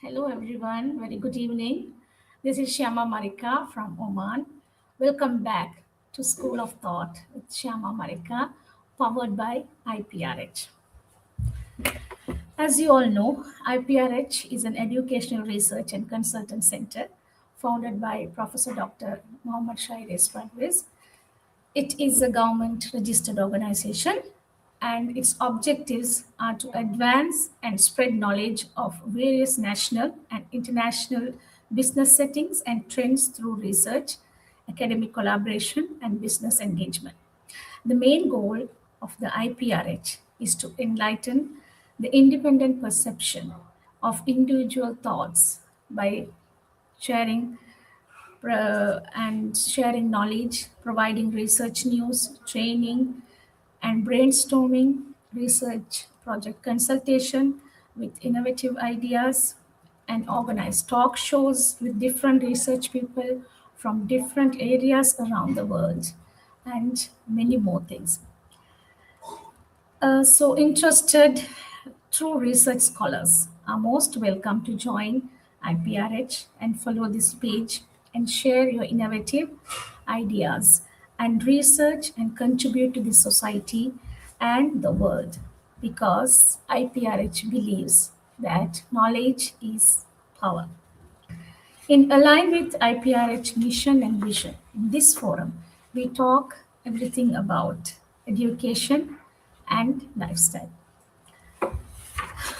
Hello everyone, very good evening. This is Shiyama Marikkar from Oman. Welcome back to School of Thought with Shiyama Marikkar, powered by IPRH. As you all know, IPRH is an educational research and consultant center founded by Professor Dr. Mohammad Shahriar Parvez. It is a government registered organization and its objectives are to advance and spread knowledge of various national and international business settings and trends through research, academic collaboration, and business engagement. The main goal of the IPRH is to enlighten the independent perception of individual thoughts by sharing and sharing knowledge, providing research news, training, and brainstorming, research project consultation with innovative ideas, and organize talk shows with different research people from different areas around the world, and many more things. Interested true research scholars are most welcome to join IPRH and follow this page and share your innovative ideas and research and contribute to the society and the world because IPRH believes that knowledge is power. In align with IPRH mission and vision, in this forum, we talk everything about education and lifestyle.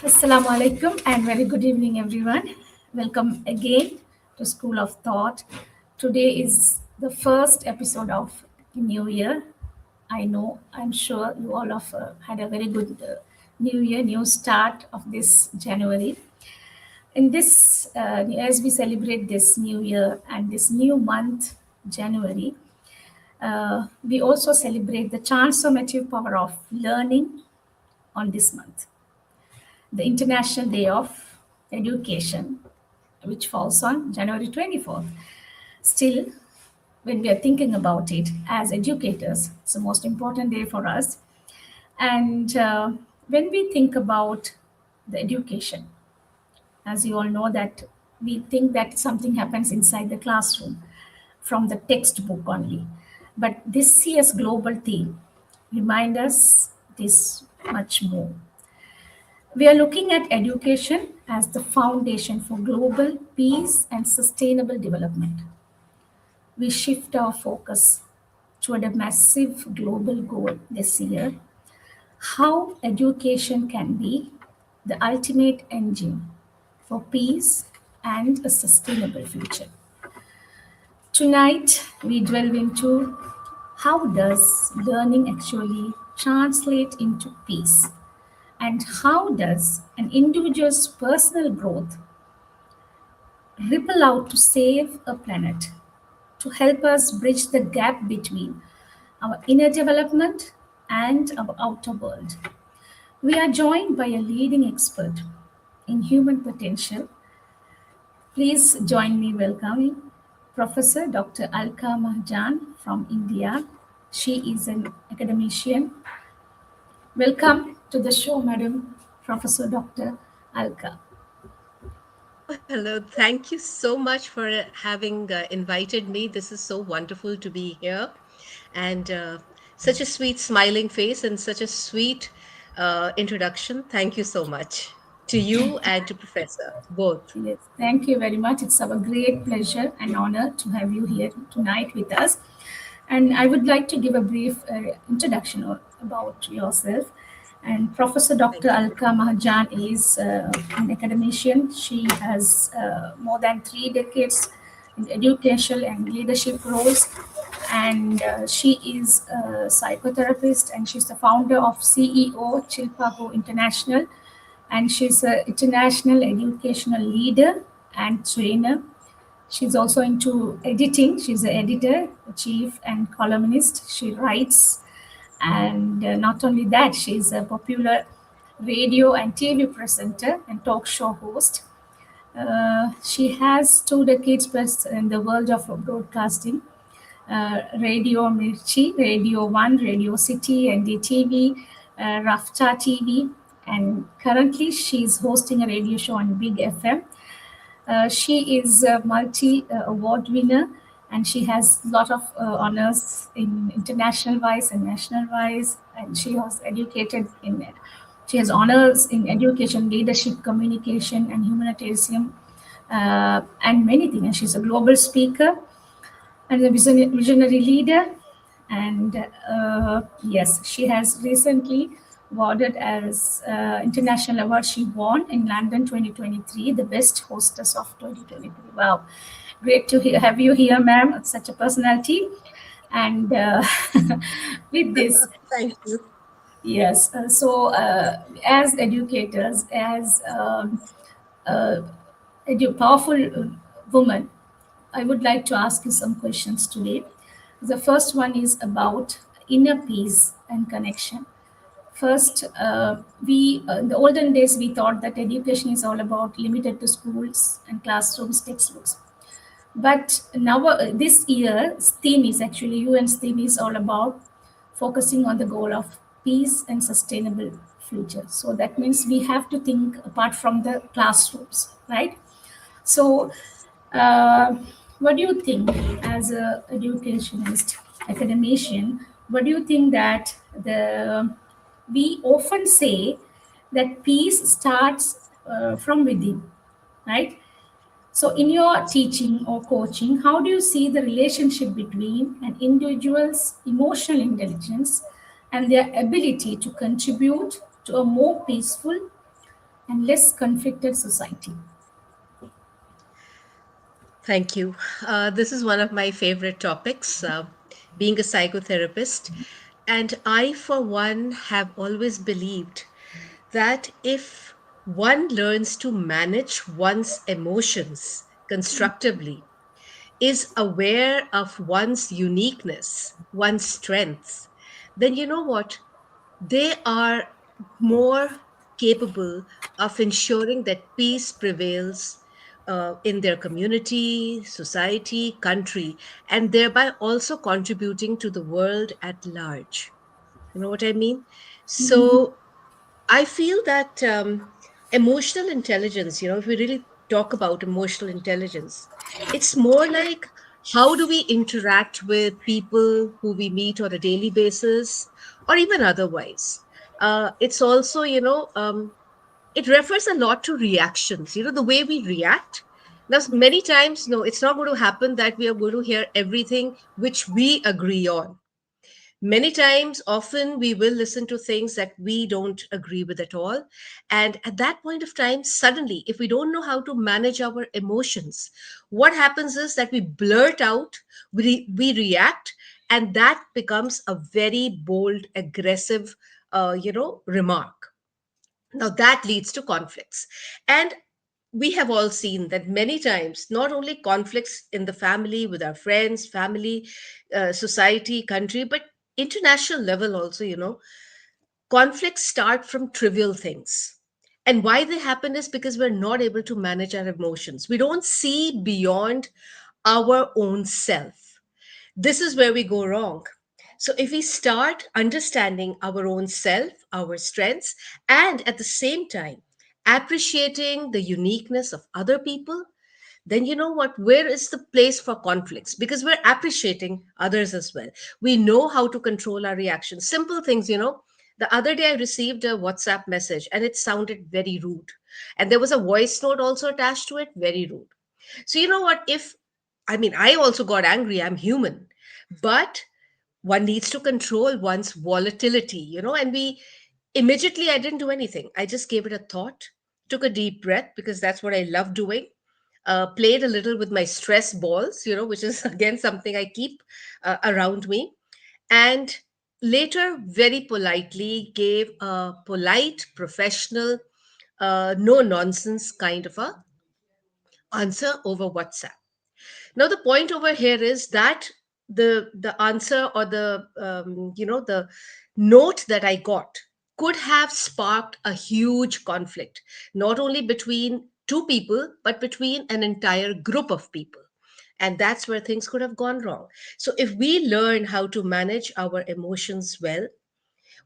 Assalamu alaikum and very good evening, everyone. Welcome again to School of Thought. Today is the first episode of New Year. I'm sure you all have had a very good New Year, new start of this January. In this, as we celebrate this New Year and this new month, January, we also celebrate the transformative power of learning on this month, the International Day of Education, which falls on January 24th. Still, when we are thinking about it as educators, it's the most important day for us. And when we think about the education, as you all know, that we think that something happens inside the classroom from the textbook only. But this year's global theme reminds us this much more. We are looking at education as the foundation for global peace and sustainable development. We shift our focus toward a massive global goal this year, how education can be the ultimate engine for peace and a sustainable future. Tonight, we delve into how does learning actually translate into peace, and how does an individual's personal growth ripple out to save a planet, to help us bridge the gap between our inner development and our outer world. We are joined by a leading expert in human potential. Please join me welcoming Professor Dr. Alka Mahajan from India. She is an academician. Welcome to the show, Madam Professor Dr. Alka. Hello. Thank you so much for having invited me. This is so wonderful to be here. And such a sweet smiling face and such a sweet introduction. Thank you so much to you and to Professor, both. Yes, thank you very much. It's our great pleasure and honor to have you here tonight with us. And I would like to give a brief introduction about yourself. And Professor Dr. Thank you. Alka Mahajan is an academician. She has more than 3 decades in educational and leadership roles. And she is a psychotherapist and she's the founder of CEO Chilpago International. And she's an international educational leader and trainer. She's also into editing. She's an editor, chief, and columnist. She writes. And not only that, she's a popular radio and TV presenter and talk show host. She has 2 decades plus in the world of broadcasting. Radio Mirchi, Radio One, Radio City, NDTV, Rafta TV, and currently she's hosting a radio show on Big FM. She is a multi award winner, and she has a lot of honors in international wise and national wise. And she was educated in it. She has honors in education, leadership, communication, and humanitarian, and many things. And she's a global speaker and a visionary leader. And yes, she has recently awarded as international award. She won in London 2023, the best hostess of 2023. Wow, great to have you here, ma'am. Such a personality. And with this, Thank you. yes. As educators, as powerful woman, I would like to ask you some questions today. The first one is about inner peace and connection. First, we in the olden days we thought that education is all about limited to schools and classrooms, textbooks. But now this year's theme is actually UN's theme is all about focusing on the goal of peace and sustainable future. So that means we have to think apart from the classrooms, right? So, uh, what do you think as a educationist, academician? What do you think that the we often say that peace starts from within, right? So, in your teaching or coaching, how do you see the relationship between an individual's emotional intelligence and their ability to contribute to a more peaceful and less conflicted society? Thank you. This is one of my favorite topics, being a psychotherapist. And I, for one, have always believed that if one learns to manage one's emotions constructively, is aware of one's uniqueness, one's strengths, then you know what? They are more capable of ensuring that peace prevails in their community, society, country, and thereby also contributing to the world at large. You know what I mean? So I feel that emotional intelligence, if we really talk about emotional intelligence, it's more like how do we interact with people who we meet on a daily basis or even otherwise. It's also, it refers a lot to reactions, the way we react. Now, many times, no, it's not going to happen that we are going to hear everything which we agree on. Many times, often we will listen to things that we don't agree with at all. And at that point of time, suddenly, if we don't know how to manage our emotions, what happens is that we blurt out, we react, and that becomes a very bold, aggressive, remark. Now that leads to conflicts. And we have all seen that many times, not only conflicts in the family, with our friends, family, society, country, but international level also, conflicts start from trivial things. And why they happen is because we're not able to manage our emotions. We don't see beyond our own self. This is where we go wrong. So, if we start understanding our own self, our strengths, and at the same time appreciating the uniqueness of other people, then you know what? Where is the place for conflicts? Because we're appreciating others as well. We know how to control our reactions. Simple things, The other day I received a WhatsApp message and it sounded very rude. And there was a voice note also attached to it, very rude. So, you know what? I also got angry, I'm human. But one needs to control one's volatility, and I didn't do anything. I just gave it a thought, took a deep breath because that's what I love doing. Played a little with my stress balls, which is again something I keep around me. And later, very politely, gave a polite, professional, no nonsense kind of a answer over WhatsApp. Now the point over here is that the answer or the note that I got could have sparked a huge conflict, not only between two people but between an entire group of people. And that's where things could have gone wrong. So if we learn how to manage our emotions well,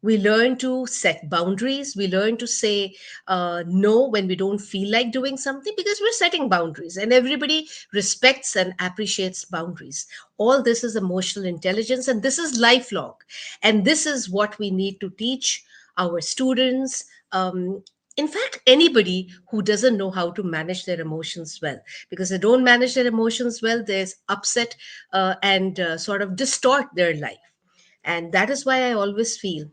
We learn to set boundaries. We learn to say no when we don't feel like doing something, because we're setting boundaries, and everybody respects and appreciates boundaries. All this is emotional intelligence, and this is lifelong. And this is what we need to teach our students. In fact, anybody who doesn't know how to manage their emotions well, because they don't manage their emotions well, there's upset and sort of distort their life. And that is why I always feel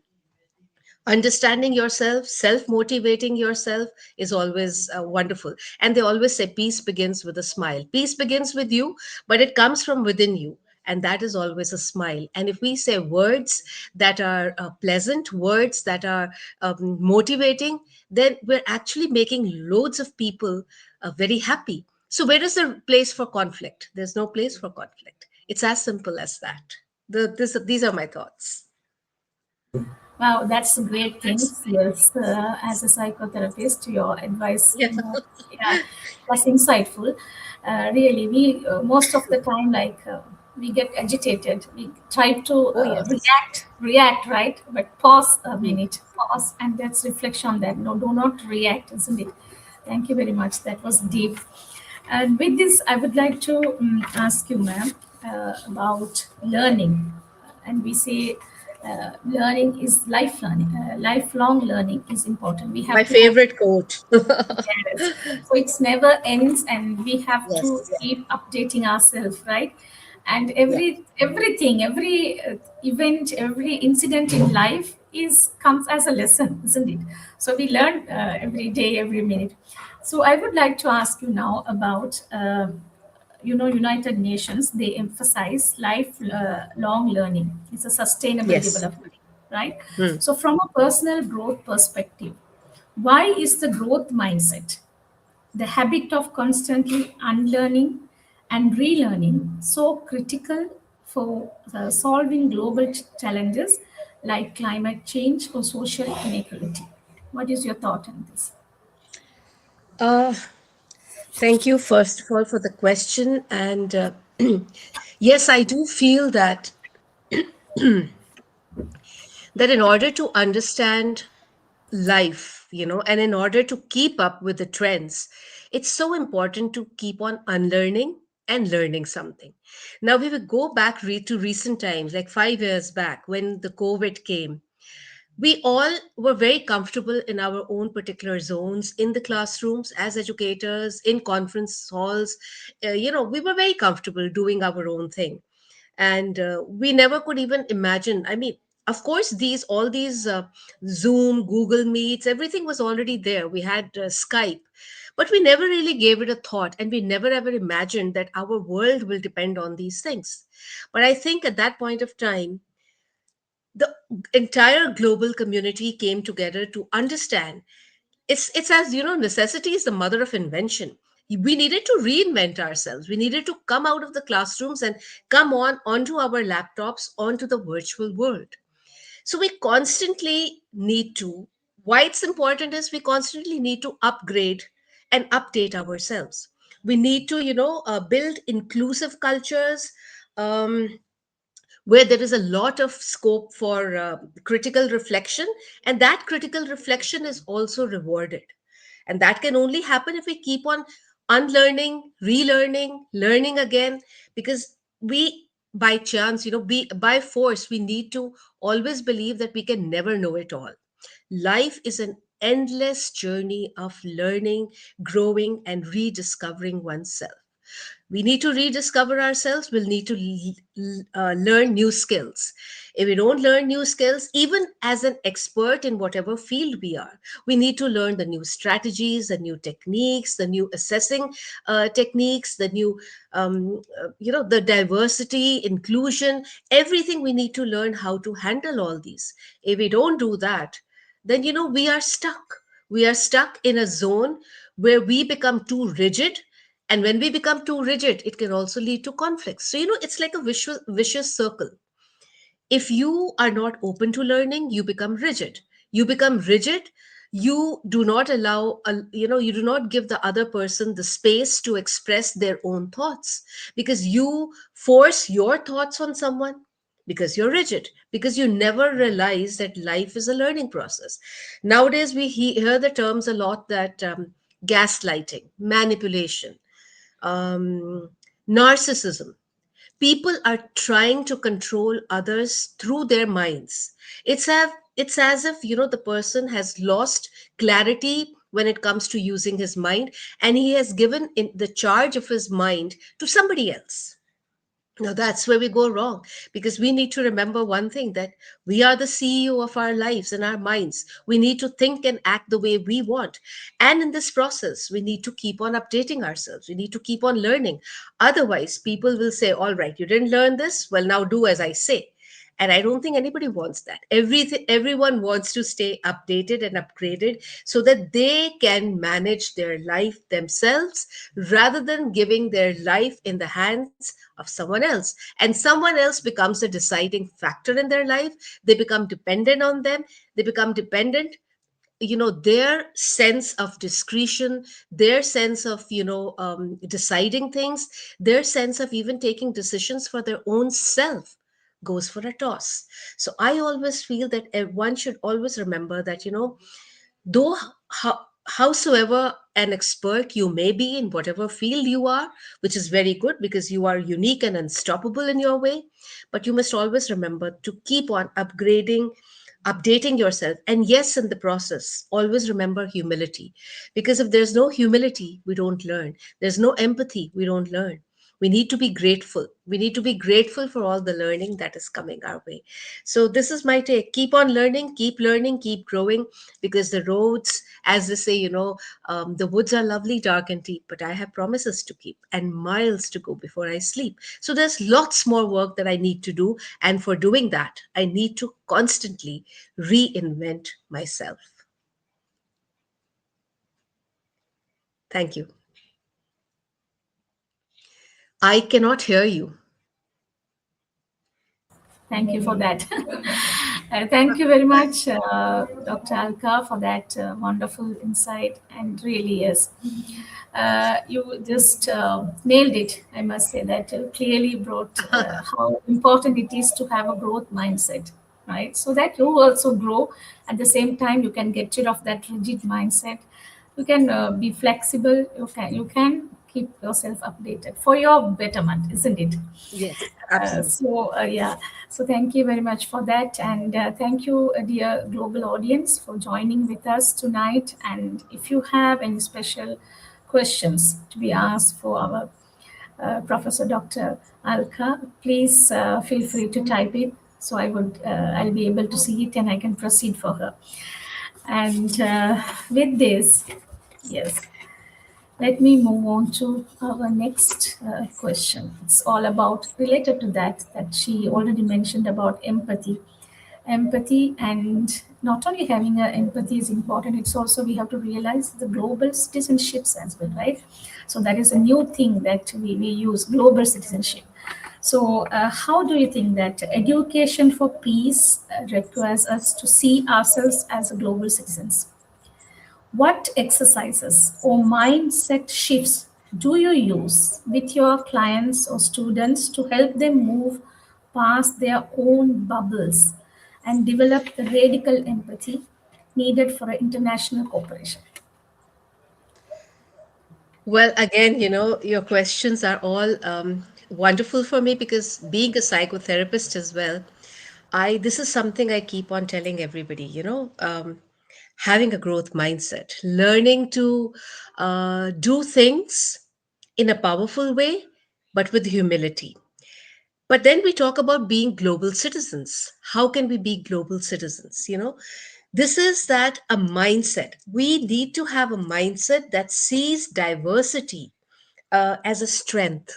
understanding yourself, self motivating yourself is always wonderful. And they always say peace begins with a smile. Peace begins with you, but it comes from within you, and that is always a smile. And if we say words that are pleasant, words that are motivating, then we're actually making loads of people very happy. So where is the place for conflict? There's no place for conflict. It's as simple as that. These are my thoughts. Wow, that's a great thing. Yes, as a psychotherapist, your advice, Yeah. yeah, was insightful. Really, we most of the time, we get agitated. We try to Oh, yes. react, right? But pause a Hmm. minute, pause, and that's reflection on that. No, do not react, isn't it? Thank you very much. That was deep. And with this, I would like to ask you, ma'am, about learning. And we say learning is lifelong learning is important. We My have to have. favorite quote. Yes. So it's never ends, and we have to Yes. keep updating ourselves, right? And Yeah. everything, every event, every incident in life is comes as a lesson, isn't it? So we learn every day, every minute. So I would like to ask you now about. United Nations, they emphasize lifelong learning. It's a sustainable Yes. development, right? Hmm. So from a personal growth perspective, why is the growth mindset, the habit of constantly unlearning and relearning, so critical for solving global challenges like climate change or social inequality? What is your thought on this? Uh, Thank you, first of all, for the question. And yes, I do feel that in order to understand life, and in order to keep up with the trends, it's so important to keep on unlearning and learning something. Now, we will go back to recent times, like 5 years back when the COVID came. We all were very comfortable in our own particular zones, in the classrooms, as educators, in conference halls. We were very comfortable doing our own thing. And we never could even imagine. I mean, of course, all these Zoom, Google Meets, everything was already there. We had Skype, but we never really gave it a thought, and we never ever imagined that our world will depend on these things. But I think at that point of time, the entire global community came together to understand. It's as necessity is the mother of invention. We needed to reinvent ourselves. We needed to come out of the classrooms and come onto our laptops, onto the virtual world. So we constantly need to, why it's important is we constantly need to upgrade and update ourselves. We need to build inclusive cultures, um, where there is a lot of scope for critical reflection, and that critical reflection is also rewarded. And that can only happen if we keep on unlearning, relearning, learning again, because we, by chance, by force, we need to always believe that we can never know it all. Life is an endless journey of learning, growing, and rediscovering oneself. We need to rediscover ourselves. We'll need to learn new skills. If we don't learn new skills, even as an expert in whatever field we are, we need to learn the new strategies, the new techniques, the new assessing techniques, the new the diversity, inclusion, everything. We need to learn how to handle all these. If we don't do that, then we are stuck. We are stuck in a zone where we become too rigid, and when we become too rigid, it can also lead to conflicts. So it's like a vicious circle. If you are not open to learning, you become rigid. You become rigid. You do not allow you do not give the other person the space to express their own thoughts, because you force your thoughts on someone. because you're rigid, because you never realize that life is a learning process. Nowadays, we hear the terms a lot that gaslighting, manipulation, um, narcissism. People are trying to control others through their minds. It's as if, the person has lost clarity when it comes to using his mind, and he has given in the charge of his mind to somebody else. Now that's where we go wrong, because we need to remember one thing, that we are the CEO of our lives and our minds. We need to think and act the way we want. And in this process, we need to keep on updating ourselves. We need to keep on learning. Otherwise, people will say, all right, you didn't learn this. Well, now do as I say. And I don't think anybody wants that. Everyone wants to stay updated and upgraded so that they can manage their life themselves, rather than giving their life in the hands of someone else. And someone else becomes a deciding factor in their life. They become dependent on them. They become dependent, their sense of discretion, their sense of, deciding things, their sense of even taking decisions for their own self goes for a toss. So I always feel that one should always remember that, though how, howsoever an expert you may be in whatever field you are, which is very good because you are unique and unstoppable in your way, but you must always remember to keep on upgrading, updating yourself. And yes, in the process, always remember humility, because if there's no humility, we don't learn. There's no empathy, we don't learn. We need to be grateful. We need to be grateful for all the learning that is coming our way. So this is my take: keep on learning, keep growing, because the roads, as they say, the woods are lovely, dark and deep, but I have promises to keep and miles to go before I sleep. So there's lots more work that I need to do, and for doing that, I need to constantly reinvent myself. Thank you. I cannot hear you. Thank you for that. Thank you very much, Dr. Alka, for that wonderful insight. And really, yes, you just nailed it. I must say that you clearly brought how important it is to have a growth mindset, right? So that you also grow. At the same time, you can get rid of that rigid mindset. You can be flexible. You can keep yourself updated for your betterment, isn't it? Yes, absolutely. Yeah, so thank you very much for that, and thank you, dear global audience, for joining with us tonight. And if you have any special questions to be asked for our Professor Dr. Alka, please feel free to type it. So I'll be able to see it and I can proceed for her. And with this, yes. Let me move on to our next question. It's all about related to that she already mentioned about empathy. Empathy, and not only having a empathy is important, it's also we have to realize the global citizenships as well, right? So that is a new thing that we use, global citizenship. So how do you think that education for peace requires us to see ourselves as global citizens? What exercises or mindset shifts do you use with your clients or students to help them move past their own bubbles and develop the radical empathy needed for international cooperation? Well, again, your questions are all wonderful for me, because being a psychotherapist as well, I this is something I keep on telling everybody. Having a growth mindset, learning to do things in a powerful way, but with humility. But then we talk about being global citizens. How can we be global citizens? This is that a mindset. We need to have a mindset that sees diversity as a strength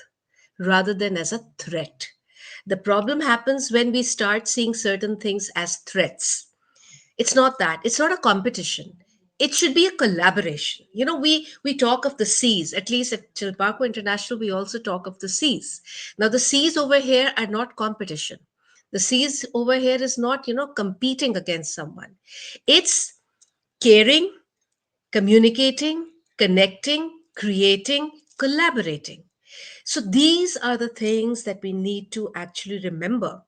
rather than as a threat. The problem happens when we start seeing certain things as threats. It's not that. It's not a competition. It should be a collaboration. We talk of the seas. At least at Chilparco International, we also talk of the seas. Now, the seas over here are not competition. The seas over here is not, competing against someone. It's caring, communicating, connecting, creating, collaborating. So these are the things that we need to actually remember.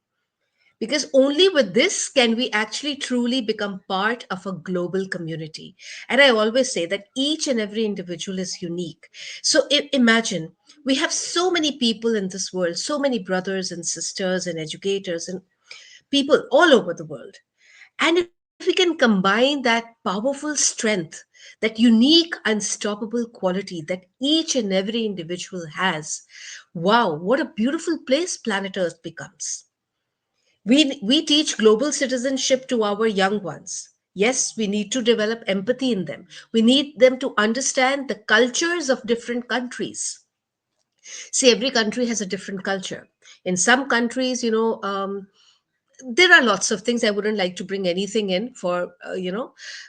Because only with this can we actually truly become part of a global community. And I always say that each and every individual is unique. So imagine we have so many people in this world, so many brothers and sisters and educators and people all over the world. And if we can combine that powerful strength, that unique, unstoppable quality that each and every individual has, wow, what a beautiful place planet Earth becomes. We teach global citizenship to our young ones. Yes, we need to develop empathy in them. We need them to understand the cultures of different countries. See, every country has a different culture. In some countries, there are lots of things. I wouldn't like to bring anything in for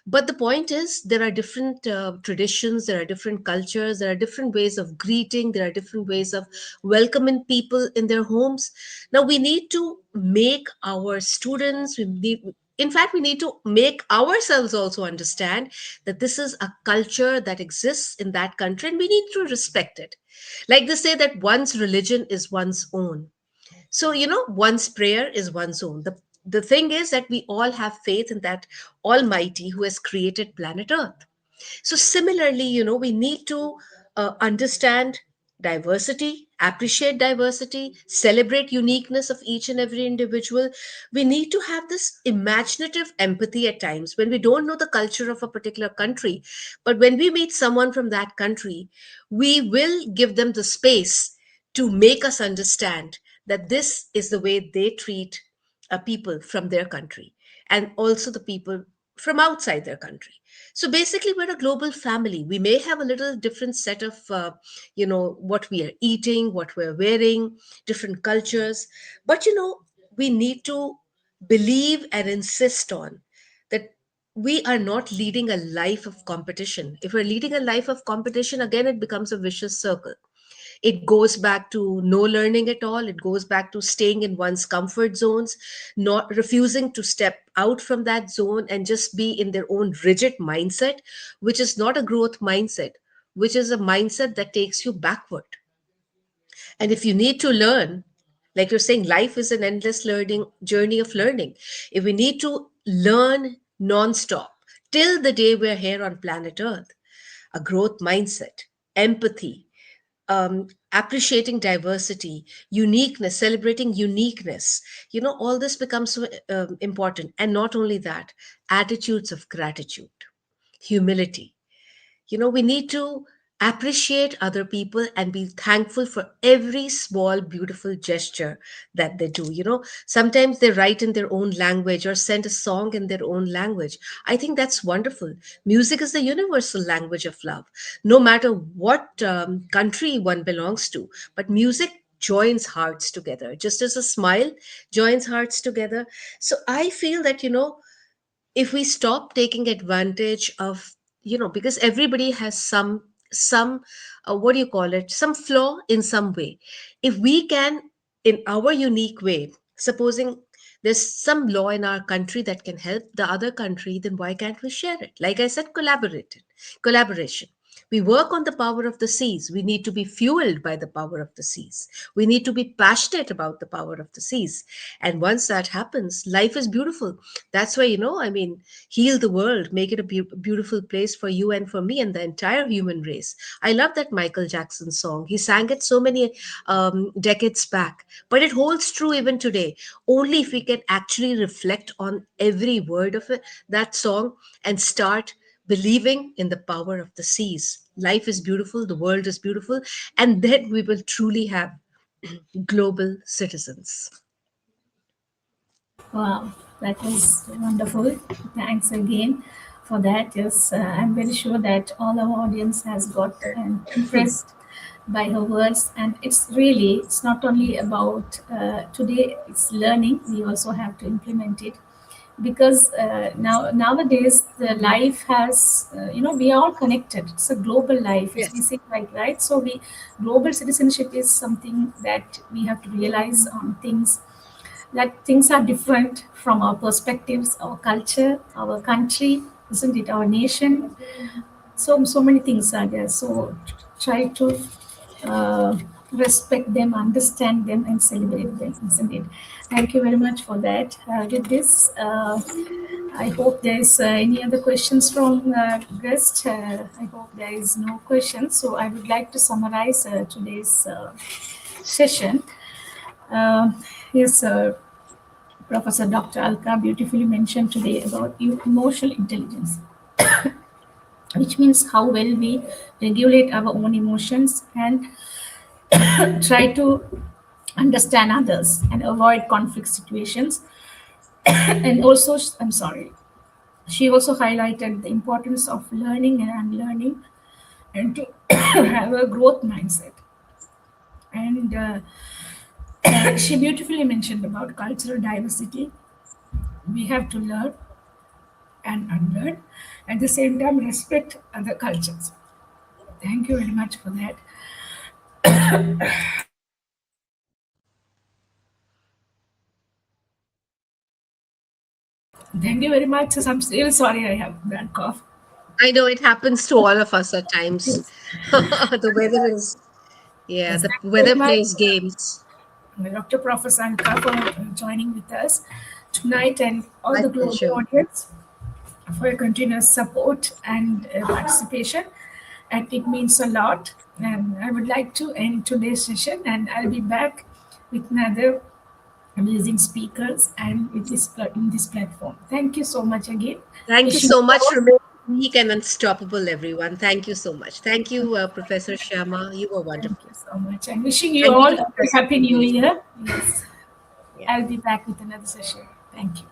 but the point is there are different traditions, there are different cultures, there are different ways of greeting, there are different ways of welcoming people in their homes. Now we need to make our students, in fact we need to make ourselves also understand that this is a culture that exists in that country and we need to respect it. Like they say that one's religion is one's own. So, one's prayer is one's own. The thing is that we all have faith in that Almighty who has created planet Earth. So, similarly, we need to understand diversity, appreciate diversity, celebrate uniqueness of each and every individual. We need to have this imaginative empathy at times when we don't know the culture of a particular country. But when we meet someone from that country, we will give them the space to make us understand that this is the way they treat people from their country and also the people from outside their country. So basically, we're a global family. We may have a little different set of, what we are eating, what we're wearing, different cultures. But, we need to believe and insist on that we are not leading a life of competition. If we're leading a life of competition, again, it becomes a vicious circle. It goes back to no learning at all. It goes back to staying in one's comfort zones, not refusing to step out from that zone and just be in their own rigid mindset, which is not a growth mindset, which is a mindset that takes you backward. And if you need to learn, like you're saying, life is an endless learning journey of learning. If we need to learn nonstop till the day we're here on planet Earth, a growth mindset, empathy, appreciating diversity, uniqueness, celebrating uniqueness, all this becomes so important. And not only that, attitudes of gratitude, humility. We need to appreciate other people and be thankful for every small beautiful gesture that they do. Sometimes they write in their own language or send a song in their own language. I think that's wonderful. Music is the universal language of love, no matter what country one belongs to. But music joins hearts together, just as a smile joins hearts together. So I feel that, if we stop taking advantage of, because everybody has some what do you call it, some flaw in some way. If we can, in our unique way, supposing there's some law in our country that can help the other country, then why can't we share it? Like I said, collaboration. We work on the power of the seas. We need to be fueled by the power of the seas. We need to be passionate about the power of the seas. And once that happens, life is beautiful. That's why, I mean, heal the world, make it a beautiful place for you and for me and the entire human race. I love that Michael Jackson song. He sang it so many decades back, but it holds true even today. Only if we can actually reflect on every word of it, that song, and start believing in the power of the seas. Life is beautiful, the world is beautiful, and then we will truly have global citizens. Wow, that was wonderful. Thanks again for that. Yes, I'm very sure that all our audience has got impressed by her words, and it's not only about today. It's learning. We also have to implement it because nowadays the life has we are all connected. It's a global life, as we Yes. say, like, right? So we global citizenship is something that we have to realize on things, that things are different from our perspectives, our culture, our country, isn't it, our nation. So many things are there. So try to uh, respect them, understand them, and celebrate them, isn't it? Thank you very much for that. With this, I hope there is any other questions from guest. I hope there is no questions. So I would like to summarize today's session. Yes, Professor Dr. Alka beautifully mentioned today about emotional intelligence, which means how well we regulate our own emotions and try to understand others and avoid conflict situations. And also, I'm sorry, she also highlighted the importance of learning and unlearning and to have a growth mindset. And she beautifully mentioned about cultural diversity. We have to learn and unlearn, at the same time respect other cultures. Thank you very much for that. Thank you very much. I'm still sorry I have that cough. I know it happens to all of us at times. Yes, The weather is, yeah, yes, the thank you very weather much, plays games. Dr. Professor Anka, for joining with us tonight, and all My the global pleasure. audience for your continuous support and participation. And it means a lot. And I would like to end today's session, and I'll be back with another amazing speakers and with this in this platform. Thank you so much again. Thank you Wishing you so much. all. Remain weak and unstoppable, everyone. Thank you so much. Thank you, Professor Shiyama. You were Thank wonderful. you so much. And wishing you And to all the a very Professor happy new Parvez. year. Yes. Yeah. I'll be back with another session. Thank you.